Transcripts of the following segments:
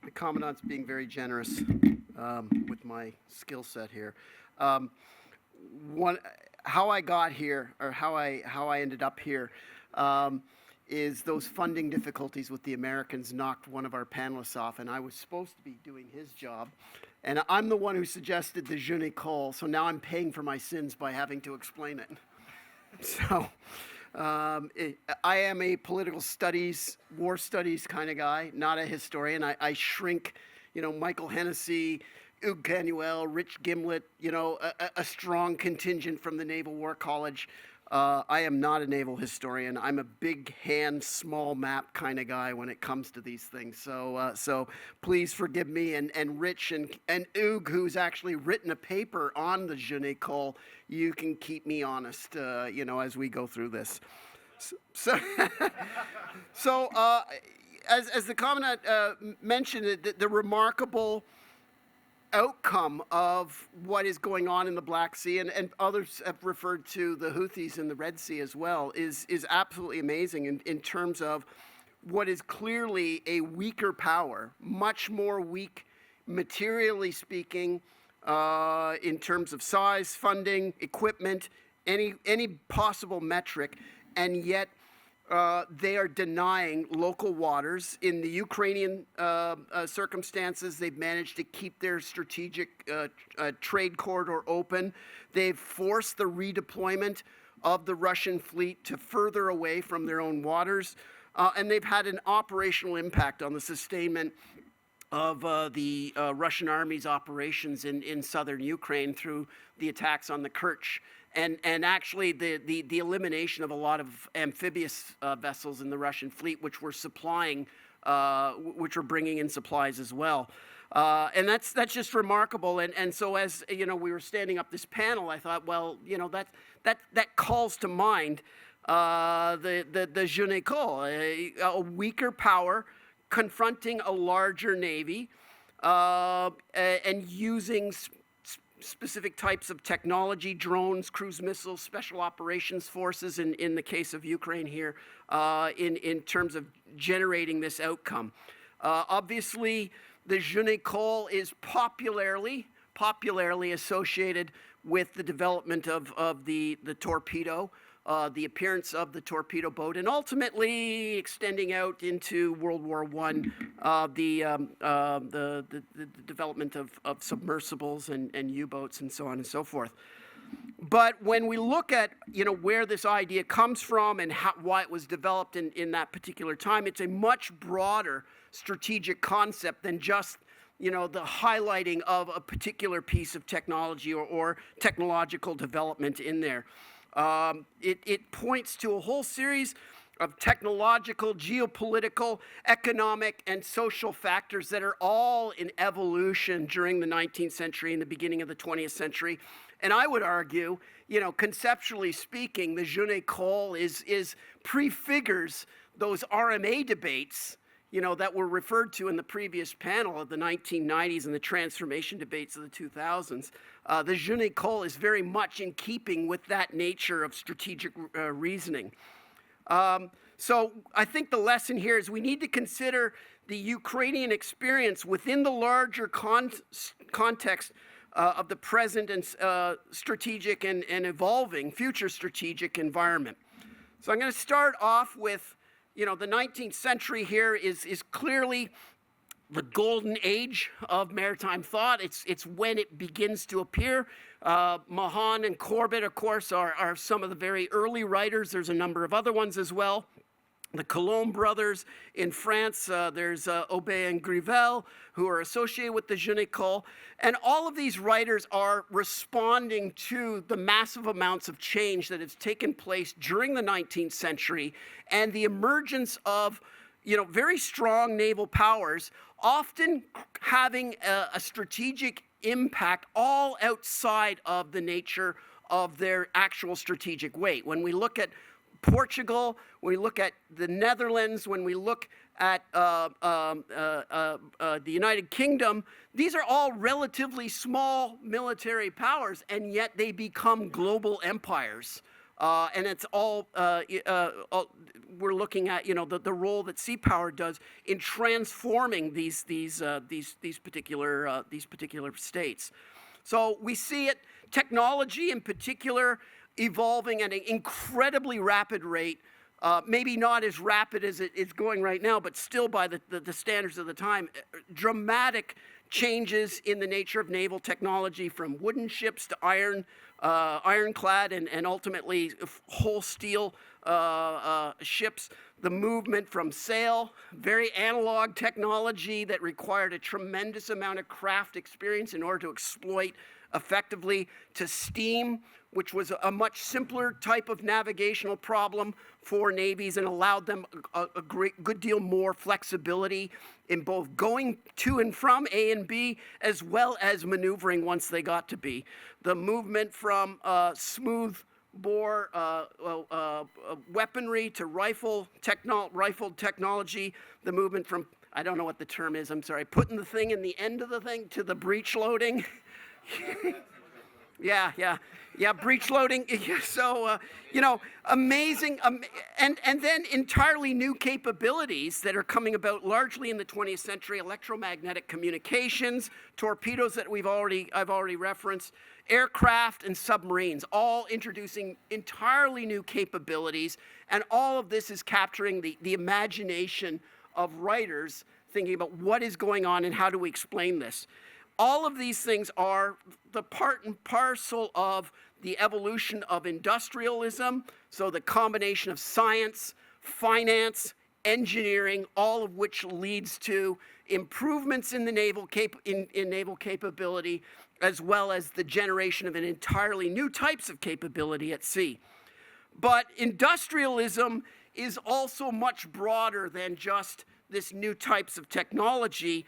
The Commandant's being very generous with my skill set here. How I got here, or how I ended up here, is those funding difficulties with the Americans knocked one of our panelists off, and I was supposed to be doing his job. And I'm the one who suggested the Jeune École, so now I'm paying for my sins by having to explain it. So I am a political studies, war studies kind of guy, not a historian. I shrink, Michael Hennessy, Hugues Canuel, Rich Gimlet, a strong contingent from the Naval War College. I am not a naval historian. I'm a big hand, small map kind of guy when it comes to these things. So please forgive me. And Rich and Hugues, who's actually written a paper on the Jeune École, you can keep me honest, as we go through this. So as the Commandant mentioned, the remarkable outcome of what is going on in the Black Sea, and others have referred to the Houthis in the Red Sea as well, is absolutely amazing in terms of what is clearly a weaker power, much more weak materially speaking, in terms of size, funding, equipment, any possible metric, and yet they are denying local waters. In the Ukrainian circumstances, they've managed to keep their strategic trade corridor open. They've forced the redeployment of the Russian fleet to further away from their own waters, and they've had an operational impact on the sustainment of the Russian army's operations in southern Ukraine through the attacks on the Kerch. And actually the elimination of a lot of amphibious vessels in the Russian fleet, which were supplying, which were bringing in supplies as well. And that's just remarkable. And so as we were standing up this panel, I thought, well, that calls to mind the Jeune École, a weaker power confronting a larger navy and using specific types of technology, drones, cruise missiles, special operations forces, in the case of Ukraine here, in terms of generating this outcome. Obviously, the Jeune École is popularly associated with the development of the torpedo, the appearance of the torpedo boat, and ultimately extending out into World War I, the development of submersibles and U-boats and so on and so forth. But when we look at where this idea comes from and why it was developed in that particular time, it's a much broader strategic concept than just the highlighting of a particular piece of technology or technological development in there. It points to a whole series of technological, geopolitical, economic, and social factors that are all in evolution during the 19th century and the beginning of the 20th century. And I would argue, conceptually speaking, the Jeune École is prefigures those RMA debates, that were referred to in the previous panel of the 1990s and the transformation debates of the 2000s. The Jeune École is very much in keeping with that nature of strategic reasoning. So I think the lesson here is we need to consider the Ukrainian experience within the larger context of the present and strategic and evolving future strategic environment. So I'm going to start off with, the 19th century here is clearly the golden age of maritime thought. It's when it begins to appear. Mahan and Corbett, of course, are some of the very early writers. There's a number of other ones as well. The Coulomb brothers in France, there's Aubé and Grivel, who are associated with the Jeune École. And all of these writers are responding to the massive amounts of change that has taken place during the 19th century and the emergence of very strong naval powers, often having a strategic impact all outside of the nature of their actual strategic weight. When we look at Portugal, when we look at the Netherlands, when we look at the United Kingdom, these are all relatively small military powers, and yet they become global empires And it's we're looking at, the role that sea power does in transforming these particular states. So we see it, technology in particular, evolving at an incredibly rapid rate. Maybe not as rapid as it's going right now, but still by the standards of the time. Dramatic changes in the nature of naval technology, from wooden ships to ironclad and ultimately whole steel ships. The movement from sail, very analog technology that required a tremendous amount of craft experience in order to exploit effectively, to steam, which was a much simpler type of navigational problem for navies and allowed them a good deal more flexibility in both going to and from A and B, as well as maneuvering once they got to B. The movement from smooth bore weaponry to rifle technology, the movement from, I don't know what the term is, I'm sorry, putting the thing in the end of the thing to the breech loading. Yeah, breech loading. So, amazing, and then entirely new capabilities that are coming about largely in the 20th century: electromagnetic communications, torpedoes that I've already referenced, aircraft and submarines, all introducing entirely new capabilities, and all of this is capturing the imagination of writers thinking about what is going on and how do we explain this. All of these things are the part and parcel of the evolution of industrialism, so the combination of science, finance, engineering, all of which leads to improvements in the naval capability, as well as the generation of an entirely new types of capability at sea. But industrialism is also much broader than just this new types of technology.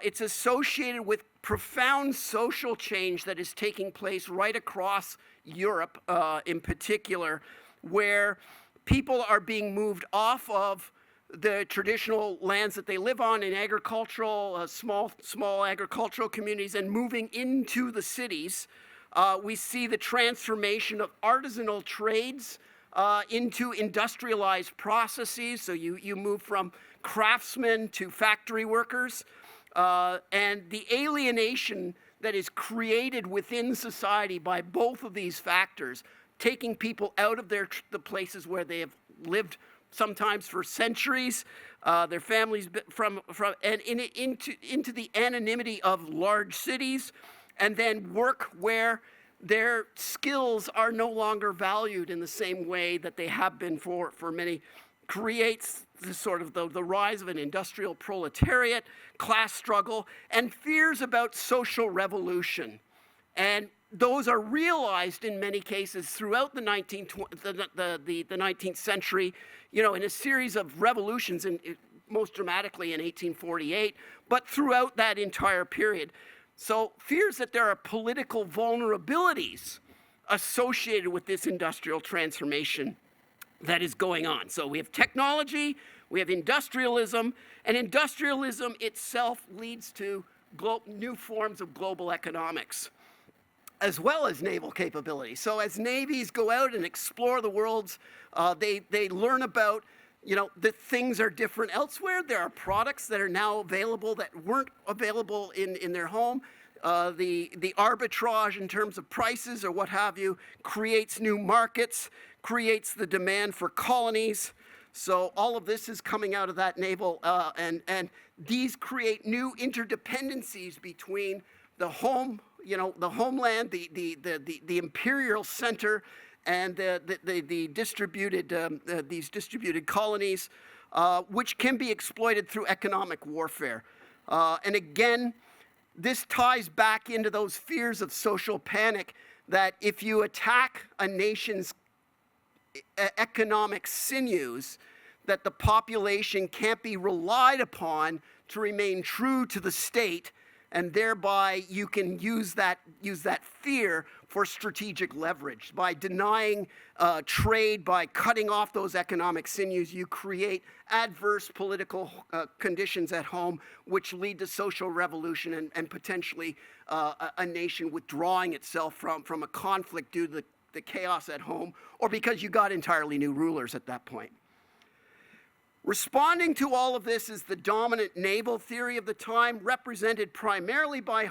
It's associated with profound social change that is taking place right across Europe in particular, where people are being moved off of the traditional lands that they live on in agricultural, small agricultural communities, and moving into the cities. We see the transformation of artisanal trades into industrialized processes. So you move from craftsmen to factory workers. And the alienation that is created within society by both of these factors, taking people out of the places where they have lived sometimes for centuries, their families and into the anonymity of large cities, and then work where their skills are no longer valued in the same way that they have been for many, creates the rise of an industrial proletariat, class struggle, and fears about social revolution. And those are realized in many cases throughout the 19th century, in a series of revolutions, and most dramatically in 1848, but throughout that entire period. So fears that there are political vulnerabilities associated with this industrial transformation that is going on. So we have technology, we have industrialism, and industrialism itself leads to new forms of global economics, as well as naval capability. So as navies go out and explore the worlds, they learn about, that things are different elsewhere. There are products that are now available that weren't available in their home. The arbitrage in terms of prices or what have you creates new markets, creates the demand for colonies. So all of this is coming out of that naval, and these create new interdependencies between the home, the homeland, the imperial center, and the distributed these distributed colonies, which can be exploited through economic warfare. And again, this ties back into those fears of social panic, that if you attack a nation's economic sinews, that the population can't be relied upon to remain true to the state, and thereby you can use that fear for strategic leverage. By denying trade, by cutting off those economic sinews, you create adverse political conditions at home, which lead to social revolution and potentially a nation withdrawing itself from a conflict due to the chaos at home, or because you got entirely new rulers at that point. Responding to all of this is the dominant naval theory of the time, represented primarily by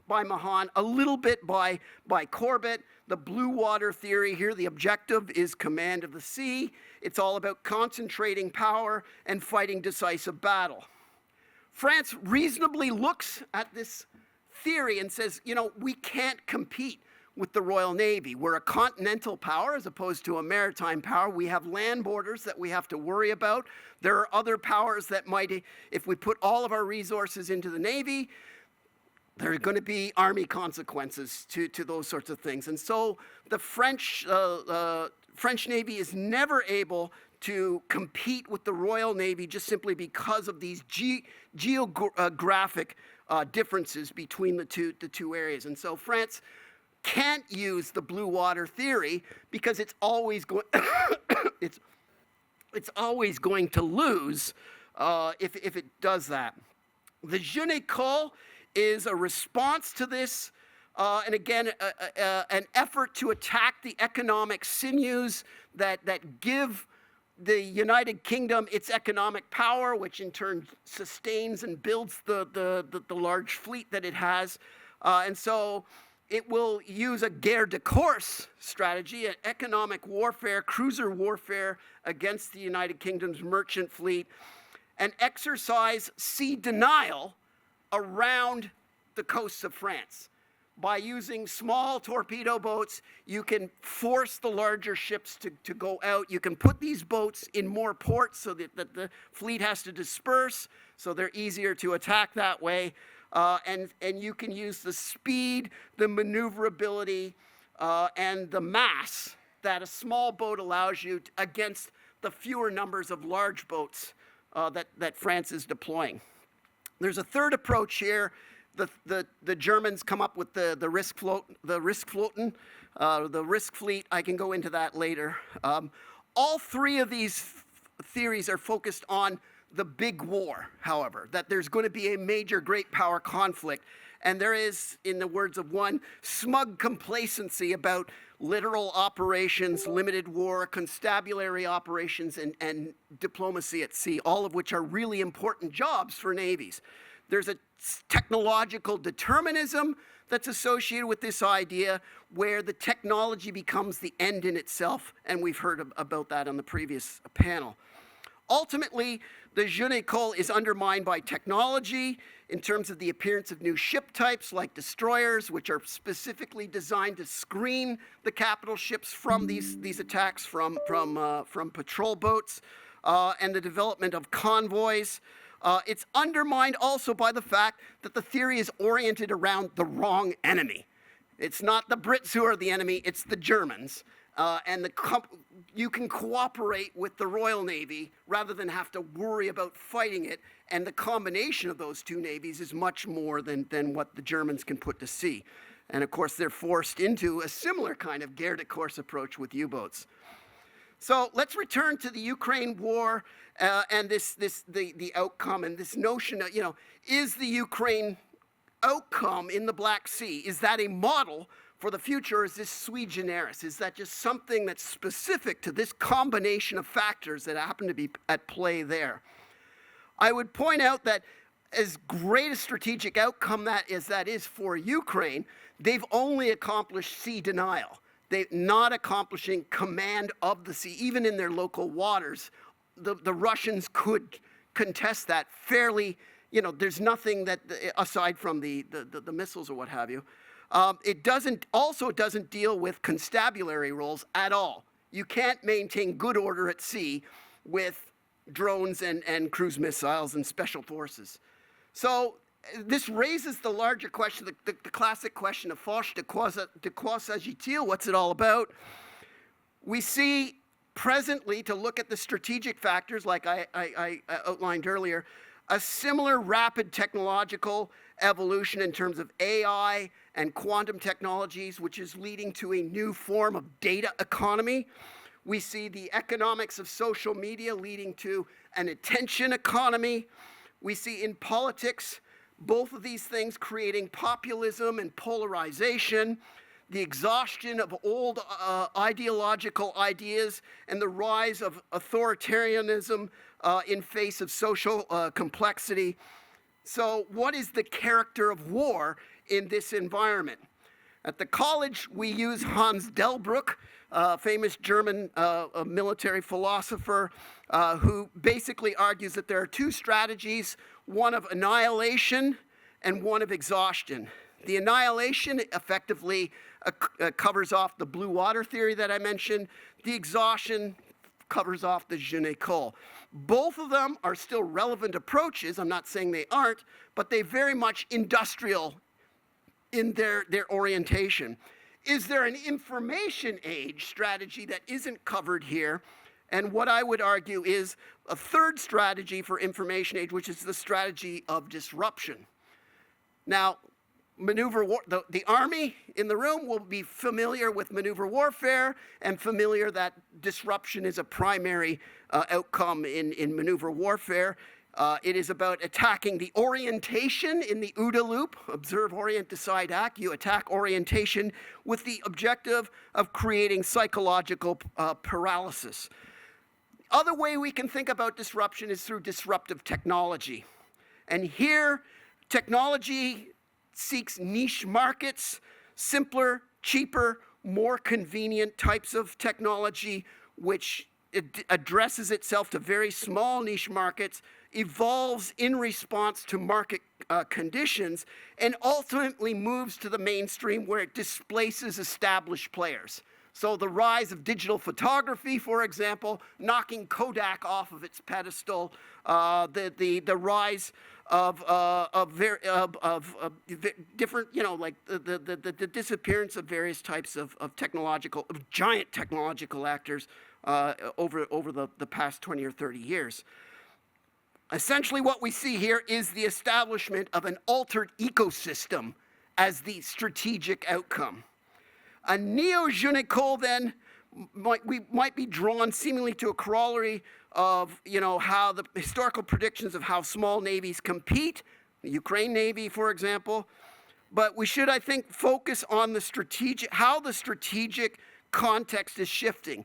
Mahan, a little bit by Corbett. The blue water theory here, the objective is command of the sea. It's all about concentrating power and fighting decisive battle. France reasonably looks at this theory and says, you know, we can't compete with the Royal Navy. We're a continental power as opposed to a maritime power. We have land borders that we have to worry about. There are other powers that might, if we put all of our resources into the Navy, there are going to be army consequences to those sorts of things. And so the French Navy is never able to compete with the Royal Navy just simply because of these geographic differences between the two areas. And so France can't use the blue water theory because it's always going it's always going to lose if it does that. The Jeune École is a response to this, and again, an effort to attack the economic sinews that give the United Kingdom its economic power, which in turn sustains and builds the large fleet that it has. And so it will use a guerre de course strategy, an economic warfare, cruiser warfare against the United Kingdom's merchant fleet, and exercise sea denial around the coasts of France. By using small torpedo boats, you can force the larger ships to go out. You can put these boats in more ports so that the fleet has to disperse, so they're easier to attack that way. And you can use the speed, the maneuverability, and the mass that a small boat allows you against the fewer numbers of large boats that France is deploying. There's a third approach here. The Germans come up with the risk fleet. I can go into that later. All three of these theories are focused on the big war, however, that there's going to be a major great power conflict. And there is, in the words of one, smug complacency about littoral operations, limited war, constabulary operations, and diplomacy at sea, all of which are really important jobs for navies. There's a technological determinism that's associated with this idea where the technology becomes the end in itself, and we've heard about that on the previous panel. Ultimately, the Jeune École is undermined by technology in terms of the appearance of new ship types like destroyers, which are specifically designed to screen the capital ships from these attacks from patrol boats, and the development of convoys. It's undermined also by the fact that the theory is oriented around the wrong enemy. It's not the Brits who are the enemy, it's the Germans. And you can cooperate with the Royal Navy rather than have to worry about fighting it. And the combination of those two navies is much more than what the Germans can put to sea. And of course, they're forced into a similar kind of guerre de course approach with U-boats. So let's return to the Ukraine war and the outcome and this notion of, is the Ukraine outcome in the Black Sea, is that a model for the future, or is this sui generis? Is that just something that's specific to this combination of factors that happen to be at play there? I would point out that as great a strategic outcome that is for Ukraine, they've only accomplished sea denial. They're not accomplishing command of the sea, even in their local waters. The Russians could contest that fairly. There's nothing that, aside from the missiles or what have you. It doesn't deal with constabulary roles at all. You can't maintain good order at sea with drones and cruise missiles and special forces. So this raises the larger question, the classic question of force de quoi s'agit-il? What's it all about? We see presently, to look at the strategic factors like I outlined earlier, a similar rapid technological evolution in terms of AI and quantum technologies, which is leading to a new form of data economy. We see the economics of social media leading to an attention economy. We see in politics both of these things creating populism and polarization. the exhaustion of old ideological ideas, and the rise of authoritarianism in face of social complexity. So what is the character of war in this environment? At the college, we use Hans Delbrück, famous German military philosopher, who basically argues that there are two strategies, one of annihilation and one of exhaustion. The annihilation effectively covers off the blue water theory that I mentioned. The exhaustion covers off the Jeune École. Both of them are still relevant approaches. I'm not saying they aren't, but they very much industrial in their orientation. Is there an information age strategy that isn't covered here? And what I would argue is a third strategy for information age, which is the strategy of disruption. Now, the Army in the room will be familiar with maneuver warfare and familiar that disruption is a primary outcome in maneuver warfare. It is about attacking the orientation in the OODA loop, observe, orient, decide, act. You attack orientation with the objective of creating psychological paralysis. Other way we can think about disruption is through disruptive technology. And here, technology seeks niche markets, simpler, cheaper, more convenient types of technology, which addresses itself to very small niche markets, evolves in response to market conditions, and ultimately moves to the mainstream where it displaces established players. So the rise of digital photography, for example, knocking Kodak off of its pedestal, the rise of different, like the disappearance of various types of giant technological actors over the past 20 or 30 years. Essentially what we see here is the establishment of an altered ecosystem as the strategic outcome. A neo-Jeune École then might be drawn seemingly to a corollary of how the historical predictions of how small navies compete, the Ukraine Navy, for example. But we should, I think, focus on how the strategic context is shifting.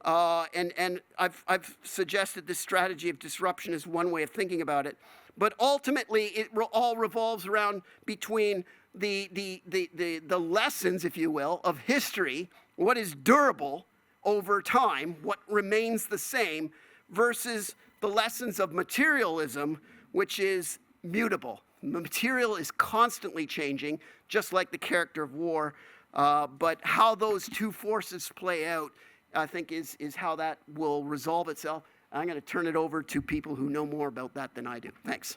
And I've suggested this strategy of disruption is one way of thinking about it. But ultimately, it all revolves around between the lessons, if you will, of history, what is durable over time, what remains the same, versus the lessons of materialism, which is mutable. Material is constantly changing, just like the character of war. But how those two forces play out, I think, is how that will resolve itself. I'm going to turn it over to people who know more about that than I do. Thanks.